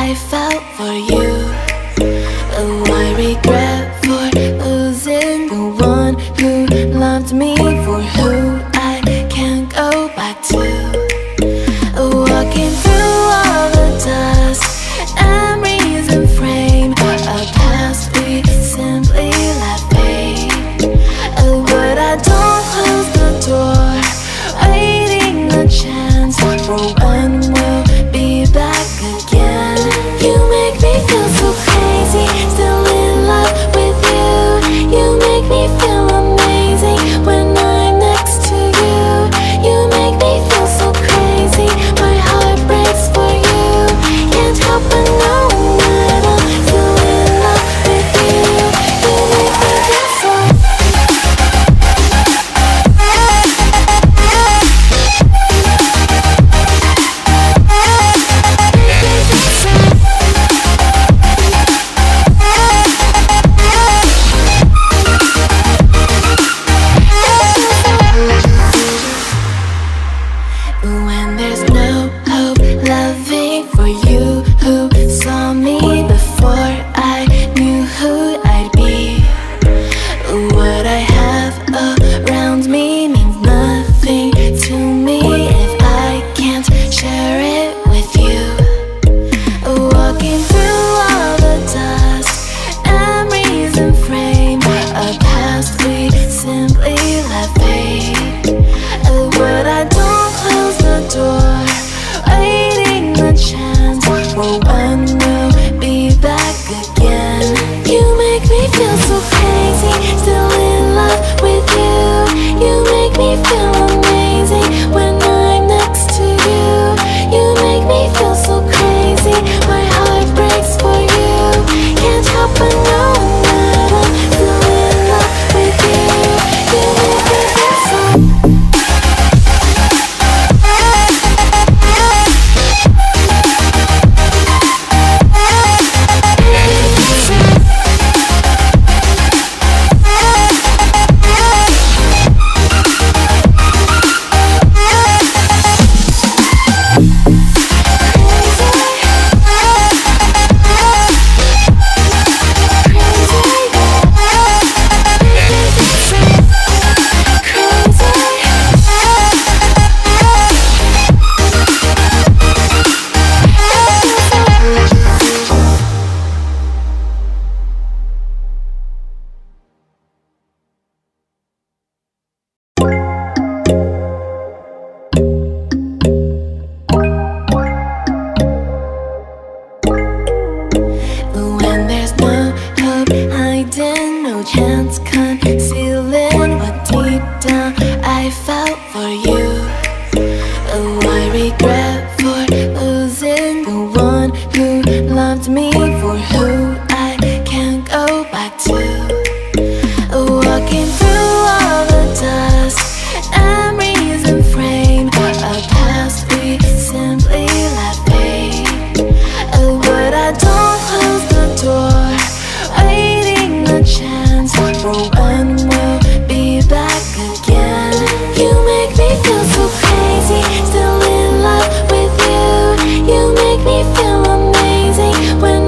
I felt for you. Oh, I regret for losing the one who loved me, for who I can't go back to. Walking through all the dust and reason frame, a past we simply let fade. Oh, but I don't close the door, waiting a chance for when we'll be back again. You make me feel so crazy, still in love with you. You make me feel amazing when I'm next to you. You make me feel so crazy, my heart breaks for you. Can't help but know that I'm still in love with you. You make me feel so. When there's no hope, loving for you who saw me before I knew who I'd be. What I have around me means nothing to me if I can't share it with you. Walking through all the dust and reason frame, a past we simply let fade. But I don't close the door, waiting a chance for when we'll be back again. You make me feel so crazy, still in love with you. You make me feel amazing when I'm next to you. You make me feel so crazy, my heart breaks for you. Can't help but know that I'm still in love with you. You make me feel so. When there's no hope hiding, no chance concealing what deep down I felt for you. Oh, I regret for losing the one who loved me, for who I can't go back to. Walking through all the dust and reason frame, a past we simply let fade. But I don't close the door, waiting a chance for when we'll be back again. You make me feel so crazy, still in love with you. You make me feel amazing when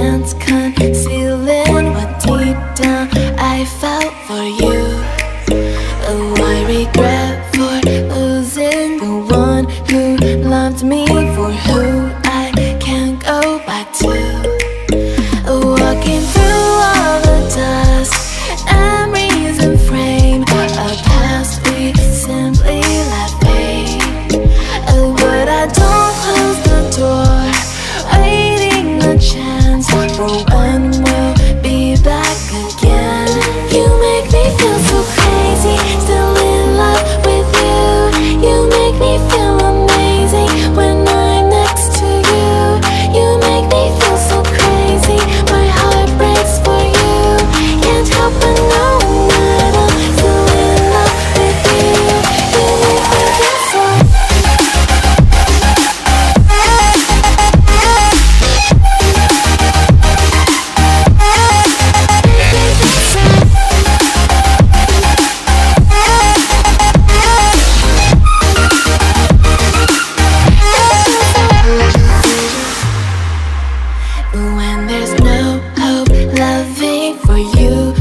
can't concealing what deep down I felt for you. Oh, I regret for losing the one who loved me, for who I can't go back to. Walking through all the dust, memories and frame, a past we simply let fade. Oh, but I don't close the door, waiting a chance for when we'll be back again. You make me feel so crazy, still in love with you. You make me feel amazing when I'm next to you. You make me feel so crazy, my heart breaks for you. Can't help but knowing that I'm still in love with you. You make me feel so. When there's no hope loving for you,